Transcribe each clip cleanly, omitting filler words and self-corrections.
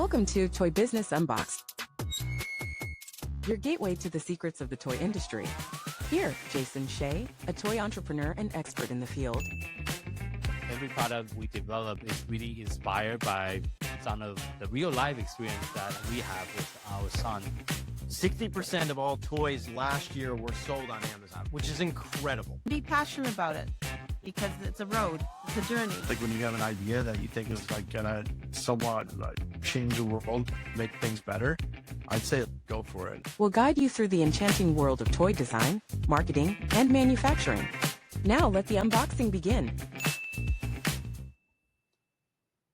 Welcome to Toy Business Unboxed, your gateway to the secrets of the toy industry. Here, Jason Hsieh, a toy entrepreneur and expert in the field. Every product we develop is really inspired by some of the real life experience that we have with our son. 60% of all toys last year were sold on Amazon, which is incredible. Be passionate about it because it's a road, it's a journey. Like when you have an idea that you think is like gonna somewhat change the world, make things better, I'd say go for it. We'll guide you through the enchanting world of toy design, marketing, and manufacturing. Now let the unboxing begin.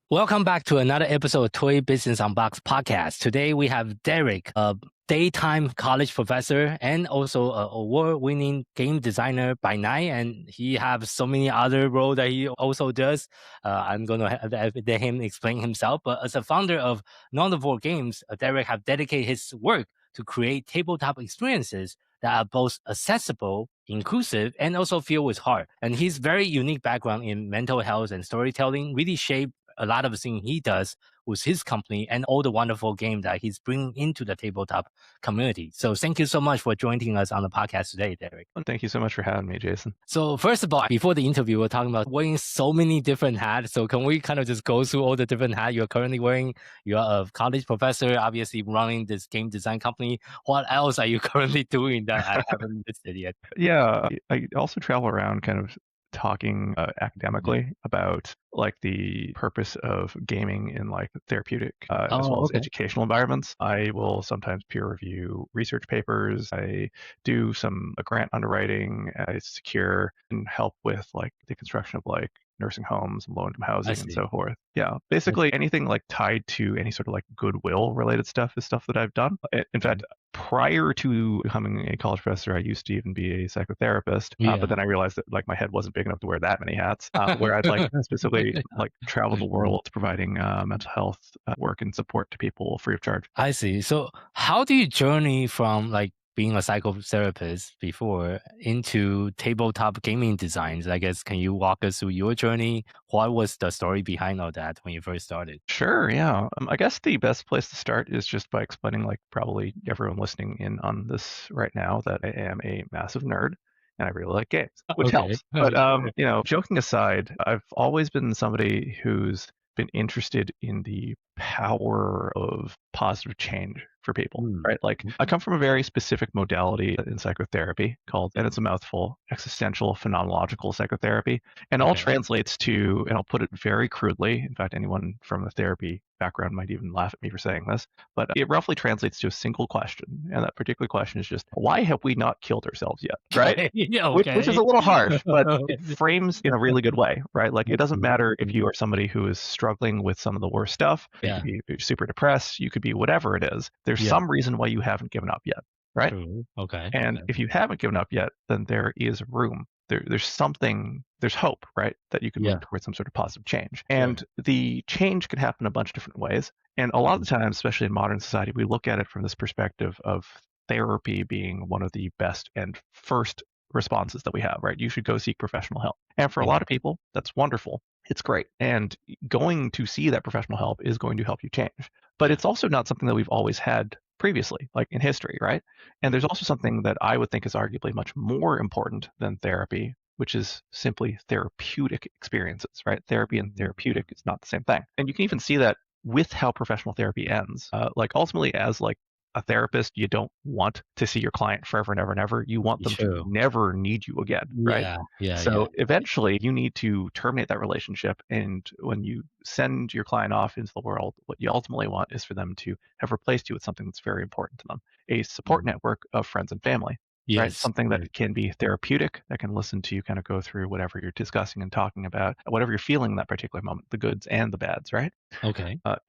Welcome back to another episode of Toy Business Unboxed podcast. Today we have Derek, a daytime college professor and also an award-winning game designer by night, and he has so many other roles that he also does. I'm going to let him explain himself. But as a founder of Nomnivore Games, Derek has dedicated his work to create tabletop experiences that are both accessible, inclusive, and also filled with heart. And his very unique background in mental health and storytelling really shaped a lot of the things he does with his company and all the wonderful games that he's bringing into the tabletop community. So thank you so much for joining us on the podcast today, Derek. Well, thank you so much for having me, Jason. So first of all, before the interview, we're talking about wearing so many different hats. So can we kind of just go through all the different hats you're currently wearing? You're a college professor, obviously running this game design company. What else are you currently doing that I haven't listed yet? Yeah, I also travel around kind of talking academically about like the purpose of gaming in like therapeutic as well as educational environments. I will sometimes peer review research papers. I do some grant underwriting. I secure and help with like the construction of like nursing homes and low-income housing and so forth. Yeah, basically anything like tied to any sort of like goodwill related stuff is stuff that I've done. In fact, prior to becoming a college professor, I used to even be a psychotherapist, but then I realized that like my head wasn't big enough to wear that many hats, where I'd like specifically like travel the world providing mental health work and support to people free of charge. I see. So how do you journey from like being a psychotherapist before into tabletop gaming designs? I guess, can you walk us through your journey? What was the story behind all that when you first started? Sure, yeah. I guess the best place to start is just by explaining, like probably everyone listening in on this right now, that I am a massive nerd and I really like games, which helps. But, you know, joking aside, I've always been somebody who's been interested in the power of positive change for people, right? Like I come from a very specific modality in psychotherapy called, and it's a mouthful, existential phenomenological psychotherapy. And all translates to, and I'll put it very crudely, in fact, anyone from the therapy background might even laugh at me for saying this, but it roughly translates to a single question. And that particular question is just, why have we not killed ourselves yet, right? Which is a little harsh, but it frames in a really good way, right? Like it doesn't matter if you are somebody who is struggling with some of the worst stuff, you could be super depressed, you could be whatever it is. There's some reason why you haven't given up yet, right? True. And if you haven't given up yet, then there is room. There's something, there's hope, right? That you can move towards some sort of positive change. And the change can happen a bunch of different ways. And a lot of the time, especially in modern society, we look at it from this perspective of therapy being one of the best and first responses that we have, right? You should go seek professional help. And for a lot of people, that's wonderful. It's great. And going to see that professional help is going to help you change. But it's also not something that we've always had previously, like in history, right? And there's also something that I would think is arguably much more important than therapy, which is simply therapeutic experiences, right? Therapy and therapeutic is not the same thing. And you can even see that with how professional therapy ends. Like ultimately, as like a therapist, you don't want to see your client forever and ever and ever. You want them to never need you again, right? So eventually you need to terminate that relationship. And when you send your client off into the world, what you ultimately want is for them to have replaced you with something that's very important to them, a support network of friends and family. Right? Something that can be therapeutic, that can listen to you kind of go through whatever you're discussing and talking about, whatever you're feeling in that particular moment, the goods and the bads, right?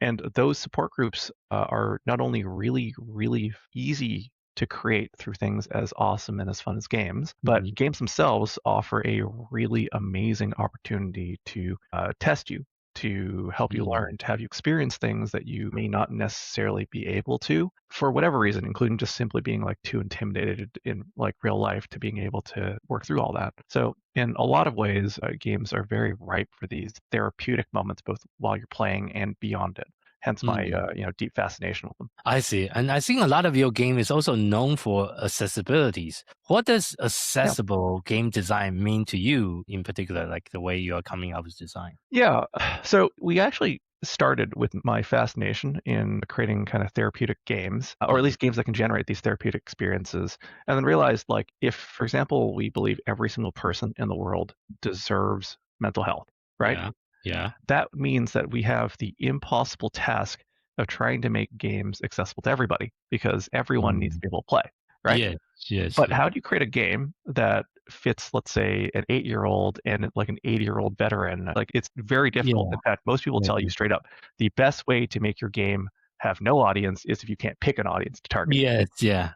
And those support groups are not only really, really easy to create through things as awesome and as fun as games, but games themselves offer a really amazing opportunity to test you, to help you learn, to have you experience things that you may not necessarily be able to for whatever reason, including just simply being like too intimidated in like real life to being able to work through all that. So in a lot of ways, games are very ripe for these therapeutic moments, both while you're playing and beyond it. hence my deep fascination with them. I see. And I think a lot of your game is also known for accessibilities. What does accessible game design mean to you in particular, like the way you are coming up with design? Yeah. So we actually started with my fascination in creating kind of therapeutic games, or at least games that can generate these therapeutic experiences, and then realized, like, if, for example, we believe every single person in the world deserves mental health, right? Yeah. That means that we have the impossible task of trying to make games accessible to everybody, because everyone needs to be able to play, right? Yes. But how do you create a game that fits, let's say, an 8-year-old and like an 80-year-old veteran? Like, it's very difficult. In fact, most people tell you straight up, the best way to make your game have no audience is if you can't pick an audience to target. Yes. Yeah.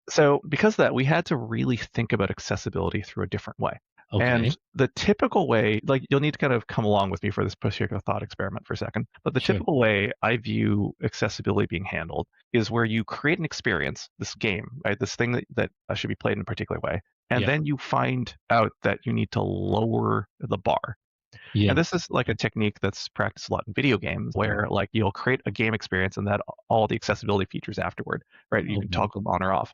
So because of that, we had to really think about accessibility through a different way. Okay. And the typical way, like, you'll need to kind of come along with me for this particular thought experiment for a second, but the typical way I view accessibility being handled is where you create an experience, this game, right? This thing that should be played in a particular way. And then you find out that you need to lower the bar. Yeah. And this is like a technique that's practiced a lot in video games, where like you'll create a game experience and that all the accessibility features afterward, right? You can toggle them on or off.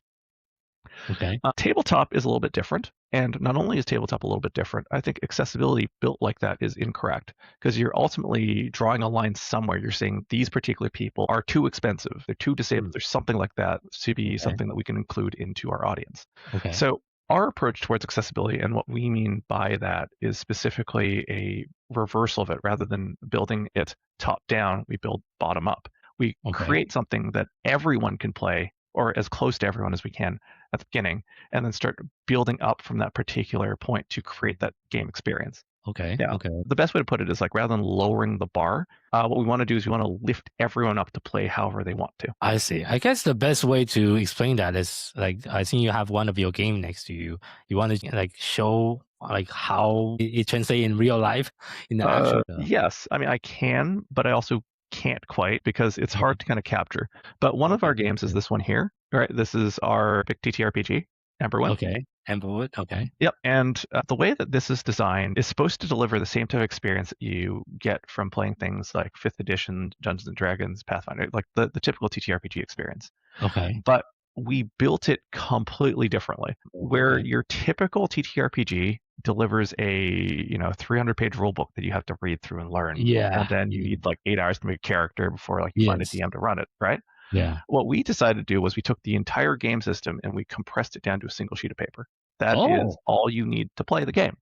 Okay. Tabletop is a little bit different. And not only is tabletop a little bit different, I think accessibility built like that is incorrect, because you're ultimately drawing a line somewhere. You're saying these particular people are too expensive. They're too disabled. There's something like that to be something that we can include into our audience. Okay. So our approach towards accessibility, and what we mean by that, is specifically a reversal of it. Rather than building it top down, we build bottom up. We create something that everyone can play, or as close to everyone as we can at the beginning, and then start building up from that particular point to create that game experience. Okay. The best way to put it is, like, rather than lowering the bar, what we want to do is we want to lift everyone up to play however they want to. I see. I guess the best way to explain that is, like, I think you have one of your game next to you. You want to like show like how it translates in real life in the actual. Yes, I mean, I can, but I also can't quite, because it's hard to kind of capture. But one of our games is this one here, right? This is our big TTRPG, Emberwind. Okay. Emberwind. Okay. Yep. And the way that this is designed is supposed to deliver the same type of experience that you get from playing things like 5th edition Dungeons and Dragons, Pathfinder, like the typical TTRPG experience. Okay. But we built it completely differently, where your typical TTRPG delivers a 300-page rule book that you have to read through and learn. Yeah. And then you need like 8 hours to make a character before like you find a DM to run it, right? Yeah. What we decided to do was we took the entire game system and we compressed it down to a single sheet of paper. That is all you need to play the game.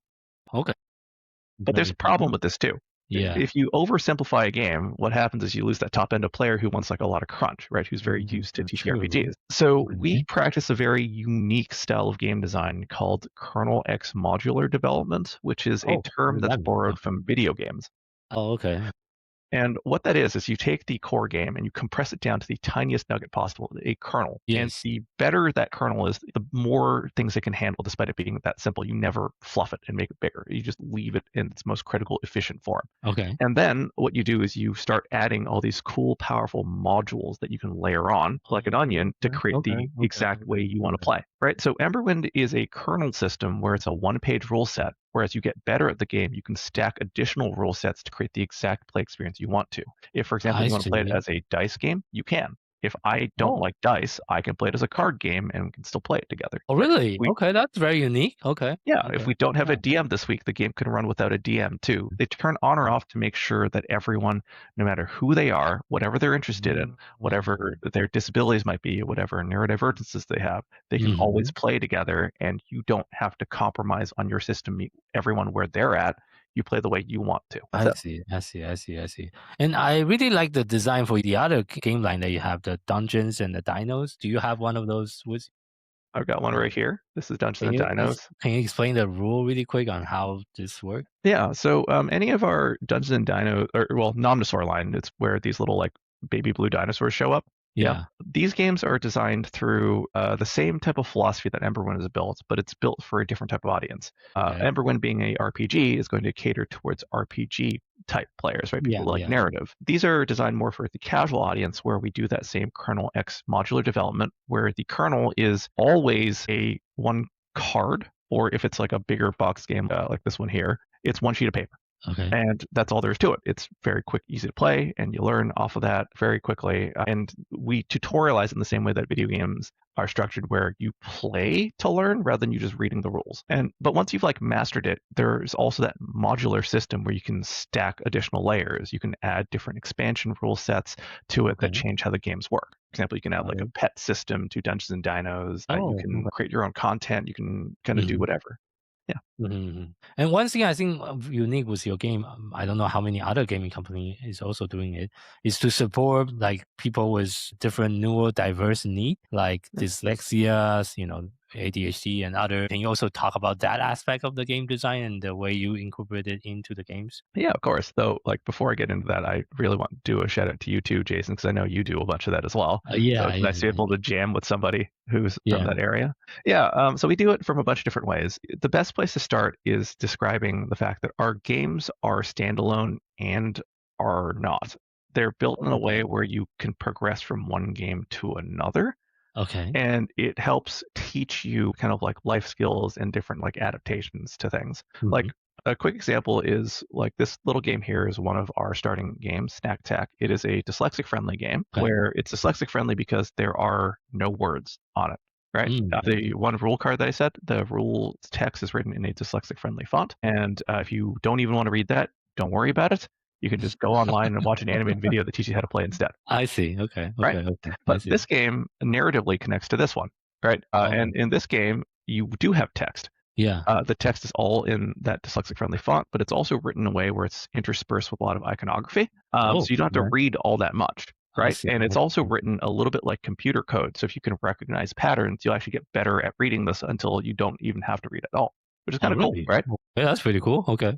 Okay. But there's a problem with this too. Yeah. If you oversimplify a game, what happens is you lose that top end of player who wants like a lot of crunch, right? Who's very used to TTRPGs. So we practice a very unique style of game design called Kernel X modular development, which is a term that's borrowed from video games. Oh, okay. And what that is you take the core game and you compress it down to the tiniest nugget possible, a kernel. Yes. And the better that kernel is, the more things it can handle, despite it being that simple. You never fluff it and make it bigger. You just leave it in its most critical, efficient form. Okay. And then what you do is you start adding all these cool, powerful modules that you can layer on, like an onion, to create the exact way you want to play, right? So Emberwind is a kernel system where it's a one-page rule set. Whereas you get better at the game, you can stack additional rule sets to create the exact play experience you want to. If, for example, you want to play it as a dice game, you can. If I don't like dice, I can play it as a card game and we can still play it together. Oh, really? Okay, that's very unique. Okay. Yeah, if we don't have a DM this week, the game can run without a DM too. They turn on or off to make sure that everyone, no matter who they are, whatever they're interested in, whatever their disabilities might be, whatever neurodivergences they have, they can always play together, and you don't have to compromise on your system, meet everyone where they're at. You play the way you want to. I see. And I really like the design for the other game line that you have, the Dungeons and the Dinos. Do you have one of those with you? I've got one right here. This is Dungeons and Dinos. Can you explain the rule really quick on how this works? Yeah, so any of our Dungeons and Dinos, Nomnivore line, it's where these little like baby blue dinosaurs show up. Yeah. These games are designed through the same type of philosophy that Emberwind is built, but it's built for a different type of audience. Emberwind, being a RPG, is going to cater towards RPG type players, right? People like narrative. These are designed more for the casual audience, where we do that same Kernel X modular development, where the kernel is always a one card, or if it's like a bigger box game like this one here, it's one sheet of paper. Okay. And that's all there is to it. It's very quick, easy to play, and you learn off of that very quickly. And we tutorialize in the same way that video games are structured, where you play to learn rather than you just reading the rules. But once you've like mastered it, there's also that modular system where you can stack additional layers. You can add different expansion rule sets to it that Okay. change how the games work. For example, you can add like a pet system to Dungeons and Dinos. You Oh, can create your own content. You can kind of do Mhm. whatever. Yeah. Mhm. And one thing I think unique with your game, I don't know how many other gaming company is also doing it, is to support like people with different neurodiverse need, like dyslexia, ADHD and other. Can you also talk about that aspect of the game design and the way you incorporate it into the games? Yeah, of course. Though, like before I get into that, I really want to do a shout out to you too, Jason, because I know you do a bunch of that as well. So Yeah, it's nice to be able to jam with somebody who's from yeah. that area. Yeah, so we do it from a bunch of different ways. The best place to start is describing the fact that our games are standalone and are not. They're built in a way where you can progress from one game to another, Okay. and it helps teach you kind of like life skills and different like adaptations to things. Like Mhm. a quick example is like this little game here is one of our starting games, Snack Tack. It is a dyslexic friendly game Okay. where it's dyslexic friendly because there are no words on it. Right. The one rule card that I said, the rule text is written in a dyslexic friendly font. And if you don't even want to read that, don't worry about it. You can just go online and watch an animated video that teaches you how to play instead. I see. Okay. Right. Okay. I But see. this game narratively connects to this one. Right. And in this game, you do have text. Yeah. The text is all in that dyslexic friendly font, but it's also written in a way where it's interspersed with a lot of iconography. So you don't have to read all that much, I right? see. And it's also written a little bit like computer code. So if you can recognize patterns, you'll actually get better at reading this until you don't even have to read at all, which is kind of cool, really? right? Yeah, that's pretty cool. Okay.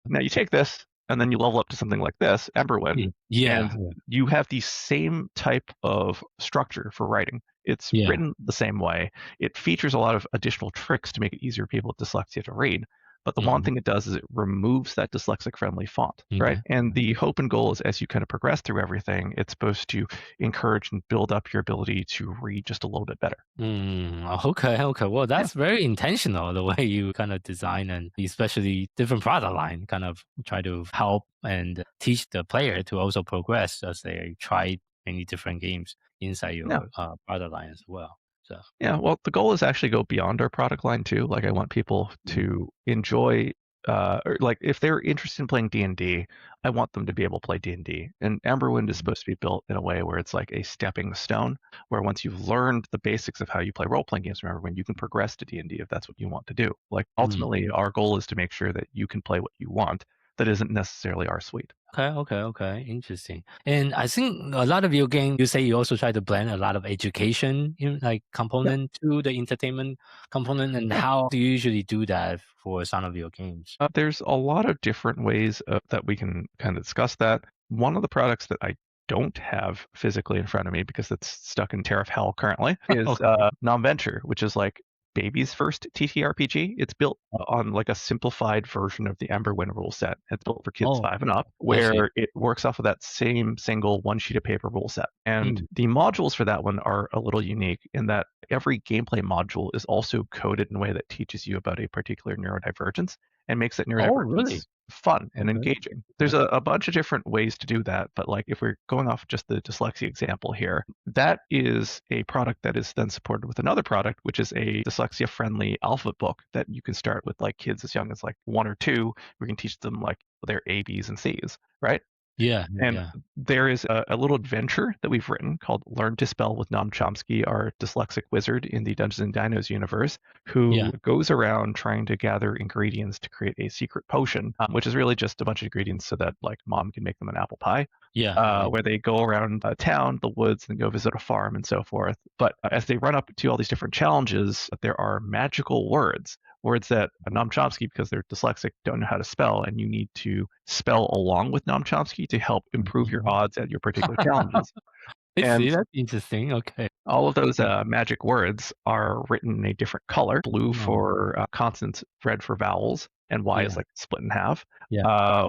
Now you take this and then you level up to something like this, Emberwind, Yeah. and you have the same type of structure for writing. It's Yeah. written the same way. It features a lot of additional tricks to make it easier for people with dyslexia to read. But the one thing it does is it removes that dyslexic friendly font, right? Okay. And the hope and goal is as you kind of progress through everything, it's supposed to encourage and build up your ability to read just a little bit better. Okay. Well, that's very intentional, the way you kind of design, and especially different product line kind of try to help and teach the player to also progress as they try many different games inside your Yeah. product line as well. So Yeah, well, the goal is actually go beyond our product line too. Like, I want people to enjoy, or like if they're interested in playing D&D, I want them to be able to play D&D. And Emberwind is supposed to be built in a way where it's like a stepping stone, where once you've learned the basics of how you play role-playing games from Emberwind, you can progress to D&D if that's what you want to do. Like, ultimately, our goal is to make sure that you can play what you want. That isn't necessarily our suite. Okay. Interesting. And I think a lot of your game, you say you also try to blend a lot of education component to the entertainment component. And how do you usually do that for some of your games? There's a lot of different ways that we can kind of discuss that. One of the products that I don't have physically in front of me because it's stuck in tariff hell currently is Nomventure, which is like baby's first TTRPG. It's built on like a simplified version of the Emberwind rule set. It's built for kids 5 and up, where it works off of that same single one sheet of paper rule set. And the modules for that one are a little unique in that every gameplay module is also coded in a way that teaches you about a particular neurodivergence and makes that neurodivergence fun and engaging. There's a bunch of different ways to do that, but like if we're going off just the dyslexia example here, that is a product that is then supported with another product, which is a dyslexia friendly alphabet book that you can start with like kids as young as like 1 or 2. We can teach them like their A, B's, and C's, right? And there is a little adventure that we've written called Learn to Spell with Noam Chomsky, our dyslexic wizard in the Dungeons and Dinos universe, who goes around trying to gather ingredients to create a secret potion, which is really just a bunch of ingredients so that like mom can make them an apple pie. Where they go around town, the woods, and go visit a farm and so forth. But as they run up to all these different challenges, there are magical words that Noam Chomsky, because they're dyslexic, don't know how to spell, and you need to spell along with Noam Chomsky to help improve your odds at your particular challenges. I see, that's interesting. Okay. All of those magic words are written in a different color: blue for consonants, red for vowels, and Y is like split in half.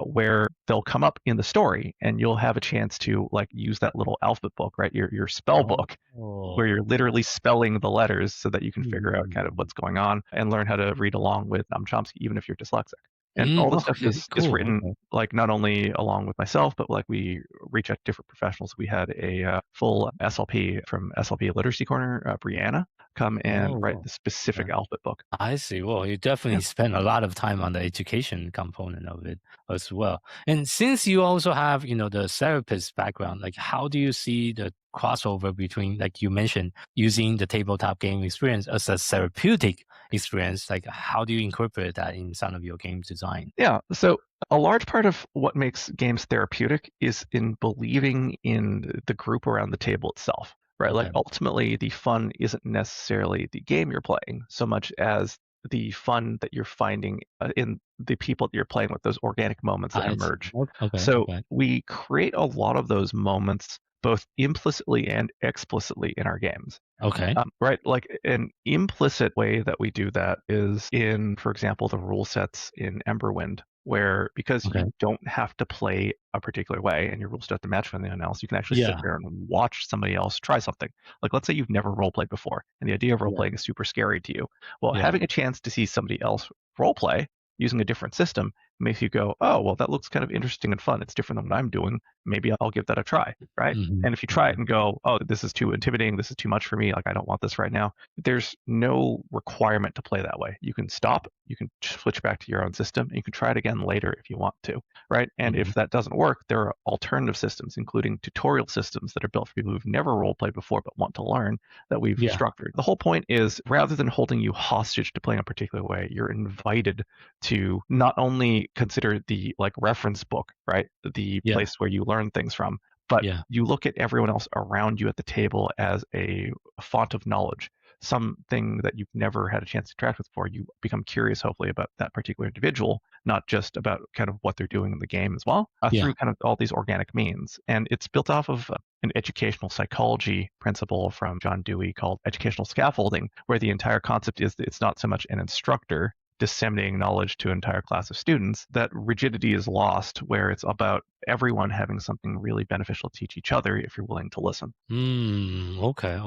Where they'll come up in the story, and you'll have a chance to like use that little alphabet book, right? Your spell book, where you're literally spelling the letters so that you can figure out kind of what's going on and learn how to read along with Noam Chomsky, even if you're dyslexic. And all this stuff Okay, is cool. written Okay. like not only along with myself, but like we reach out to different professionals. We had a full SLP from SLP Literacy Corner, Brianna, come and write Oh, the specific okay. alphabet book. I see. Well, you Yeah. definitely spend a lot of time on the education component of it as well. And since you also have, the therapist background, like how do you see the crossover between, like you mentioned, using the tabletop game experience as a therapeutic experience? Like how do you incorporate that in some of your game design? Yeah. So a large part of what makes games therapeutic is in believing in the group around the table itself, right? Like Okay. ultimately, the fun isn't necessarily the game you're playing so much as the fun that you're finding in the people that you're playing with, those organic moments that I see. emerge. Okay. So Okay. we create a lot of those moments both implicitly and explicitly in our games. Okay. Right, like an implicit way that we do that is in, for example, the rule sets in Emberwind, where because Okay. you don't have to play a particular way and your rules don't have to match with anyone else, you can actually sit Yeah. there and watch somebody else try something. Like, let's say you've never role played before, and the idea of role Yeah. playing is super scary to you. Well, Yeah. having a chance to see somebody else role play using a different system makes you go, oh, well, that looks kind of interesting and fun. It's different than what I'm doing. Maybe I'll give that a try, right? Mhm. And if you try it and go, oh, this is too intimidating, this is too much for me, like I don't want this right now, there's no requirement to play that way. You can stop, you can switch back to your own system, and you can try it again later if you want to, right? And if that doesn't work, there are alternative systems, including tutorial systems that are built for people who've never role played before but want to learn that we've Yeah. structured. The whole point is rather than holding you hostage to playing a particular way, you're invited to not only consider the like reference book, right? The Yeah. place where you learn things from, but Yeah. you look at everyone else around you at the table as a font of knowledge, something that you've never had a chance to interact with before. You become curious, hopefully, about that particular individual, not just about kind of what they're doing in the game as well, Yeah. through kind of all these organic means. And it's built off of an educational psychology principle from John Dewey called educational scaffolding, where the entire concept is that it's not so much an instructor disseminating knowledge to an entire class of students, that rigidity is lost, where it's about everyone having something really beneficial to teach each other if you're willing to listen. Okay.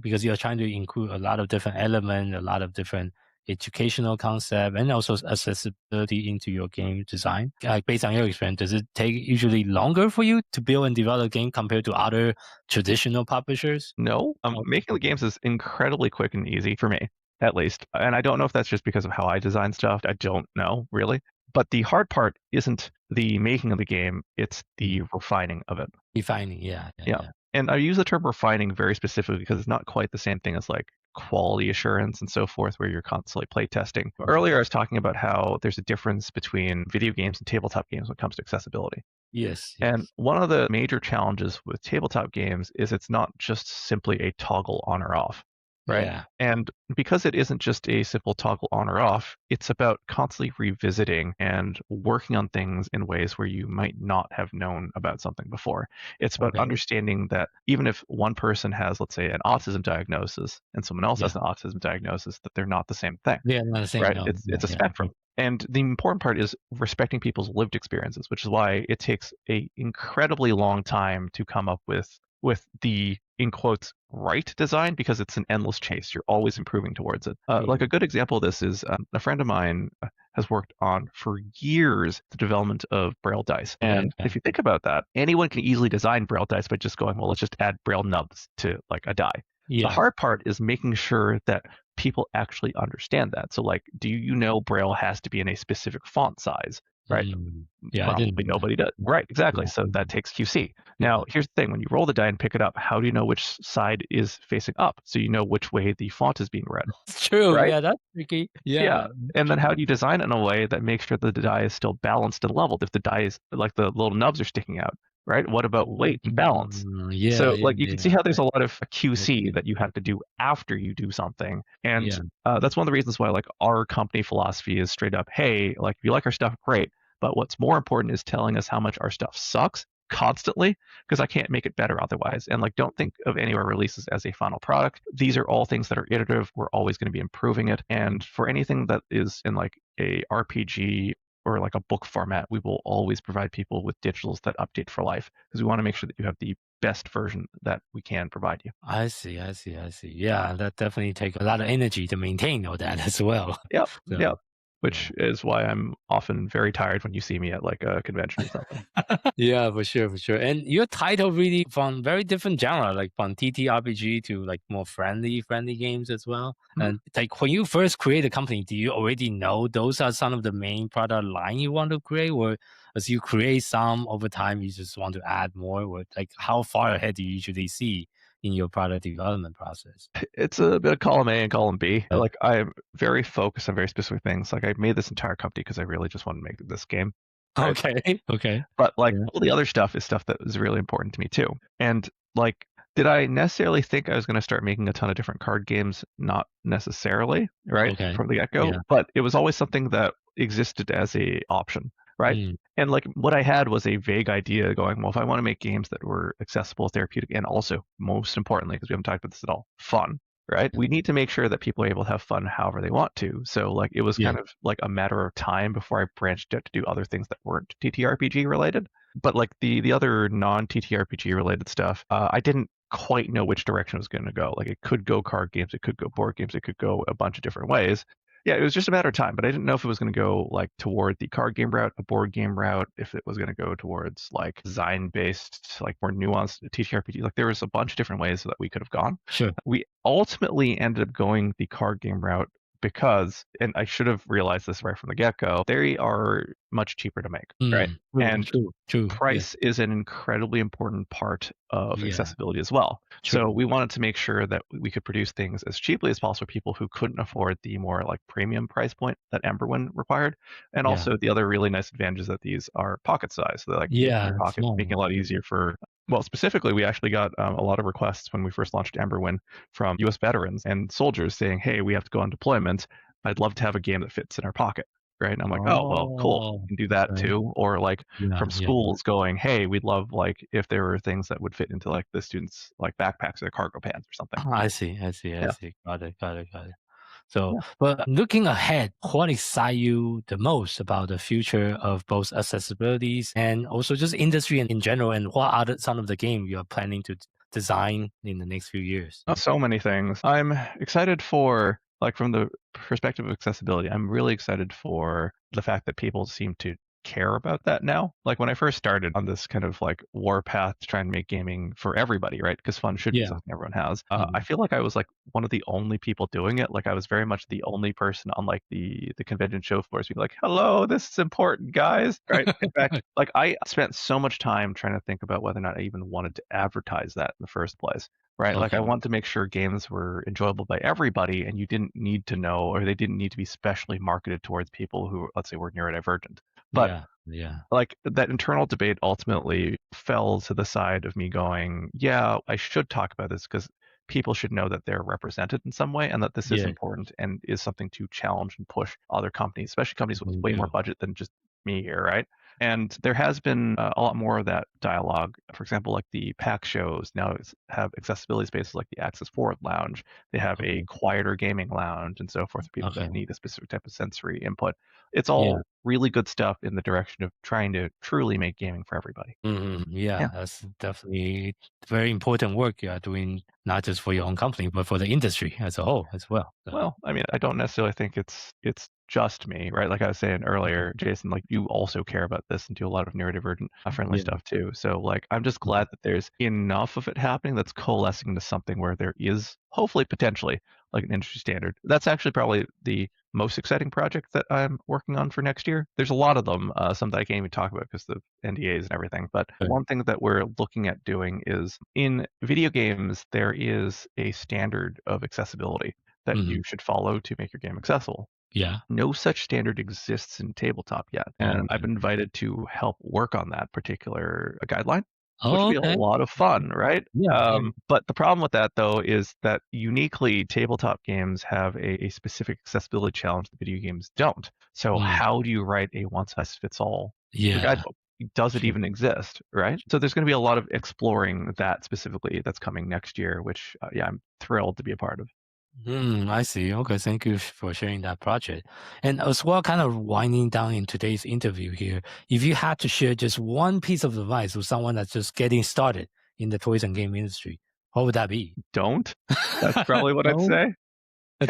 Because you're trying to include a lot of different elements, a lot of different educational concept, and also accessibility into your game design. Like based on your experience, does it take usually longer for you to build and develop a game compared to other traditional publishers? No, making the games is incredibly quick and easy for me, at least. And I don't know if that's just because of how I design stuff. I don't know, really. But the hard part isn't the making of the game, it's the refining of it. Defining, yeah. And I use the term refining very specifically because it's not quite the same thing as like quality assurance and so forth, where you're constantly play testing. Earlier, I was talking about how there's a difference between video games and tabletop games when it comes to accessibility. Yes. And one of the major challenges with tabletop games is it's not just simply a toggle on or off, right? Yeah. And because it isn't just a simple toggle on or off, it's about constantly revisiting and working on things in ways where you might not have known about something before. It's about understanding that even if one person has, let's say, an autism diagnosis and someone else has an autism diagnosis, that they're not the same thing. Yeah, not the same. Right? No. It's a spectrum. And the important part is respecting people's lived experiences, which is why it takes a incredibly long time to come up with the, in quotes, right design, because it's an endless chase. You're always improving towards it. Like a good example of this is a friend of mine has worked on for years the development of Braille dice. And if you think about that, anyone can easily design Braille dice by just going, well, let's just add Braille nubs to like a die. Yeah. The hard part is making sure that people actually understand that. So like, do you know Braille has to be in a specific font size, right? Yeah, Probably nobody does. Right, exactly. So that takes QC. Now, here's the thing. When you roll the die and pick it up, how do you know which side is facing up? So you know which way the font is being read. It's true. Right? Yeah, that's tricky. Yeah. And then how do you design it in a way that makes sure that the die is still balanced and leveled? If the die is like the little nubs are sticking out, right? What about weight and balance? So like you can see how there's a lot of QC that you have to do after you do something. And that's one of the reasons why like our company philosophy is straight up, hey, like if you like our stuff, great. But what's more important is telling us how much our stuff sucks constantly, because I can't make it better otherwise. And like, don't think of any of our releases as a final product. These are all things that are iterative. We're always going to be improving it. And for anything that is in like a RPG or like a book format, we will always provide people with digitals that update for life, because we want to make sure that you have the best version that we can provide you. I see. Yeah, that definitely takes a lot of energy to maintain all that as well. Yep. which is why I'm often very tired when you see me at like a convention or something. Yeah, for sure, for sure. And your title really from very different genre, like from TTRPG to like more friendly games as well. Mhm. And like when you first create a company, do you already know those are some of the main product line you want to create, or as you create some over time, you just want to add more? Or like how far ahead do you usually see in your product development process? It's a bit of column A and column B. Yeah. Like I'm very focused on very specific things. Like I made this entire company because I really just wanted to make this game. Right? Okay. Okay. But like Yeah. all the other stuff is stuff that was really important to me too. And like, did I necessarily think I was going to start making a ton of different card games? Not necessarily, right? Okay. From the get-go. Yeah. But it was always something that existed as a option, right? Mm. And like what I had was a vague idea going, well, if I want to make games that were accessible, therapeutic, and also most importantly, because we haven't talked about this at all, fun, right? We need to make sure that people are able to have fun however they want to. So like it was Yeah. kind of like a matter of time before I branched out to do other things that weren't TTRPG related. But like the other non-TTRPG related stuff, I didn't quite know which direction it was going to go. Like it could go card games, it could go board games, it could go a bunch of different ways. Yeah, it was just a matter of time, but I didn't know if it was going to go like toward the card game route, a board game route, if it was going to go towards like design-based, like more nuanced TTRPG. Like there was a bunch of different ways that we could have gone. Sure. We ultimately ended up going the card game route because, and I should have realized this right from the get-go, they are much cheaper to make, right? And True. price is an incredibly important part of Yeah. accessibility as well. True. So we wanted to make sure that we could produce things as cheaply as possible for people who couldn't afford the more like premium price point that Emberwind required. And Yeah. also the other really nice advantages that these are pocket size. So they're like in your pocket, small. making it a lot easier for, well, specifically, we actually got a lot of requests when we first launched Emberwind from US veterans and soldiers saying, hey, we have to go on deployment. I'd love to have a game that fits in our pocket. Right. And I'm like, oh, well, cool. You can do that too. Or like from schools going, hey, we'd love like if there were things that would fit into like the students' like backpacks or cargo pants or something. I see. Got it. So, but looking ahead, what excites you the most about the future of both accessibilities and also just industry in general? And what are some of the games you are planning to design in the next few years? So many things. I'm excited for, like, from the perspective of accessibility, I'm really excited for the fact that people seem to care about that now. Like when I first started on this kind of like warpath to try and make gaming for everybody, right? Because fun should be something everyone has. I feel like I was like one of the only people doing it. Like I was very much the only person on like the convention show floors being like, hello, this is important, guys. Right. In fact, like I spent so much time trying to think about whether or not I even wanted to advertise that in the first place. Right. Like I want to make sure games were enjoyable by everybody and you didn't need to know, or they didn't need to be specially marketed towards people who, let's say, were neurodivergent. But like that internal debate ultimately fell to the side of me going, yeah, I should talk about this because people should know that they're represented in some way and that this is important and is something to challenge and push other companies, especially companies with way more budget than just me here, right? And there has been a lot more of that dialogue. For example, like the PAX shows now have accessibility spaces like the Access Forward Lounge. They have a quieter gaming lounge and so forth for people that need a specific type of sensory input. It's all really good stuff in the direction of trying to truly make gaming for everybody. That's definitely very important work you are doing, not just for your own company, but for the industry as a whole as well. So. Well, I mean, I don't necessarily think it's just me, right? Like I was saying earlier, Jason, like you also care about this and do a lot of neurodivergent friendly stuff too. So like, I'm just glad that there's enough of it happening that's coalescing into something where there is hopefully potentially like an industry standard. That's actually probably the most exciting project that I'm working on for next year. There's a lot of them, some that I can't even talk about because of NDAs and everything. But one thing that we're looking at doing is in video games, there is a standard of accessibility that you should follow to make your game accessible. No such standard exists in tabletop yet. And I've been invited to help work on that particular guideline, which will be a lot of fun, right? But the problem with that, though, is that uniquely tabletop games have a specific accessibility challenge that video games don't. So how do you write a one-size-fits-all guidebook? Does it even exist, right? So there's going to be a lot of exploring that specifically that's coming next year, which, I'm thrilled to be a part of. I see. Okay, thank you for sharing that project. And as well, kind of winding down in today's interview here, if you had to share just one piece of advice with someone that's just getting started in the toys and game industry, what would that be? Don't. That's probably what I'd say.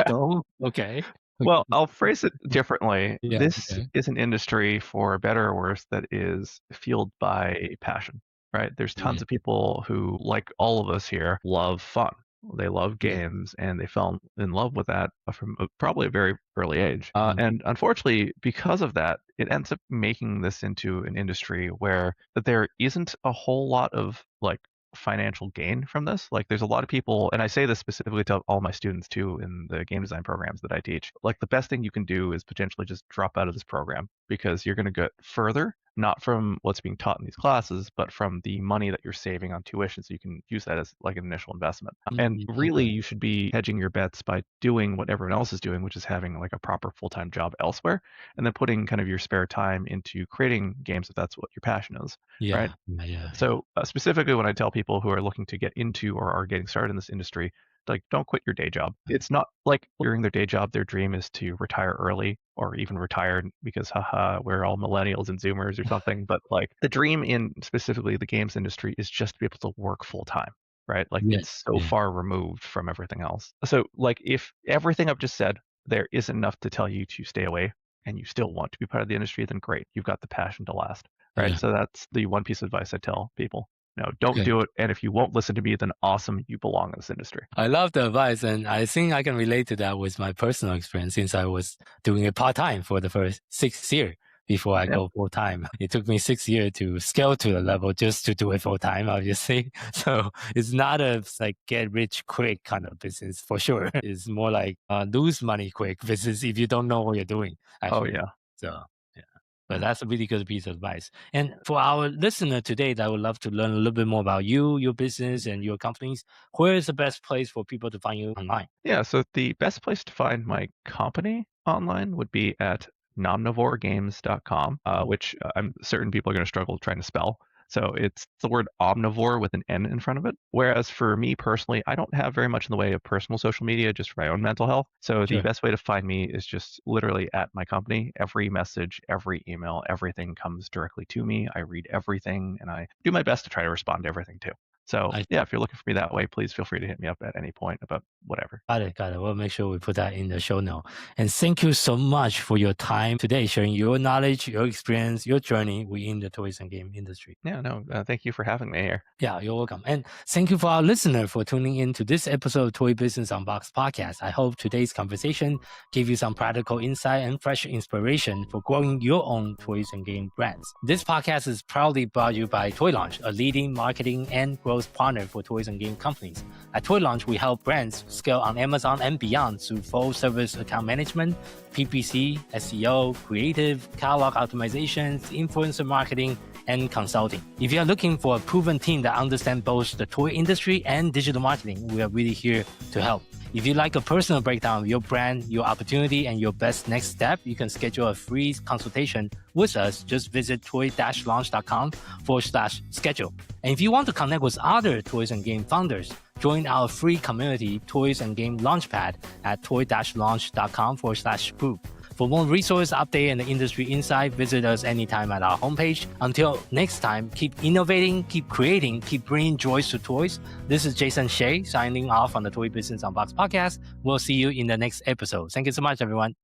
Don't? Okay. Well, I'll phrase it differently. Yeah, This okay. is an industry, for better or worse, that is fueled by passion, right? There's tons Yeah. of people who, like all of us here, love fun. They love Yeah. games, and they fell in love with that from probably a very early age. And unfortunately, because of that, it ends up making this into an industry where there isn't a whole lot of like financial gain from this. Like there's a lot of people, and I say this specifically to all my students too in the game design programs that I teach. Like the best thing you can do is potentially just drop out of this program because you're going to get further, not from what's being taught in these classes, but from the money that you're saving on tuition. So you can use that as like an initial investment. And really, you should be hedging your bets by doing what everyone else is doing, which is having like a proper full-time job elsewhere, and then putting kind of your spare time into creating games if that's what your passion is. Yeah. Right. Yeah. So specifically when I tell people who are looking to get into or are getting started in this industry, like don't quit your day job. It's not like during their day job, their dream is to retire early or even retire because haha, we're all millennials and zoomers or something. But like the dream in specifically the games industry is just to be able to work full time, right? Like Yes, it's so yeah. far removed from everything else. So like if everything I've just said, there isn't enough to tell you to stay away and you still want to be part of the industry, then great. You've got the passion to last. Right. Yeah. So that's the one piece of advice I tell people. No, don't Okay. do it. And if you won't listen to me, then awesome, you belong in this industry. I love the advice, and I think I can relate to that with my personal experience since I was doing it part-time for the first 6 years before I go full-time. It took me 6 years to scale to the level just to do it full-time, obviously. So it's not a like get rich quick kind of business for sure. It's more like lose money quick business if you don't know what you're doing. Actually. Oh, yeah. So but that's a really good piece of advice. And for our listener today that would love to learn a little bit more about you, your business, and your companies, where is the best place for people to find you online? Yeah, so the best place to find my company online would be at nomnivoregames.com, which I'm certain people are going to struggle trying to spell. So it's the word omnivore with an N in front of it. Whereas for me personally, I don't have very much in the way of personal social media just for my own mental health. So the best way to find me is just literally at my company. Every message, every email, everything comes directly to me. I read everything and I do my best to try to respond to everything too. So yeah, if you're looking for me that way, please feel free to hit me up at any point about whatever. Got it. We'll make sure we put that in the show note. And thank you so much for your time today, sharing your knowledge, your experience, your journey within the toys and game industry. Yeah, no, thank you for having me here. Yeah, you're welcome. And thank you for our listener for tuning in to this episode of Toy Business Unboxed podcast. I hope today's conversation gave you some practical insight and fresh inspiration for growing your own toys and game brands. This podcast is proudly brought to you by Toy Launch, a leading marketing and growth partner for toys and game companies. At Toy Launch, we help brands scale on Amazon and beyond through full service account management, PPC, SEO, creative, catalog optimizations, influencer marketing, and consulting. If you are looking for a proven team that understands both the toy industry and digital marketing, we are really here to help. If you'd like a personal breakdown of your brand, your opportunity, and your best next step, you can schedule a free consultation with us. Just visit toy-launch.com/schedule. And if you want to connect with other toys and game founders, join our free community, Toys and Game Launchpad, at toy-launch.com/group. For more resource update and industry insight, visit us anytime at our homepage. Until next time, keep innovating, keep creating, keep bringing joy to toys. This is Jason Hsieh signing off on the Toy Business Unboxed podcast. We'll see you in the next episode. Thank you so much, everyone.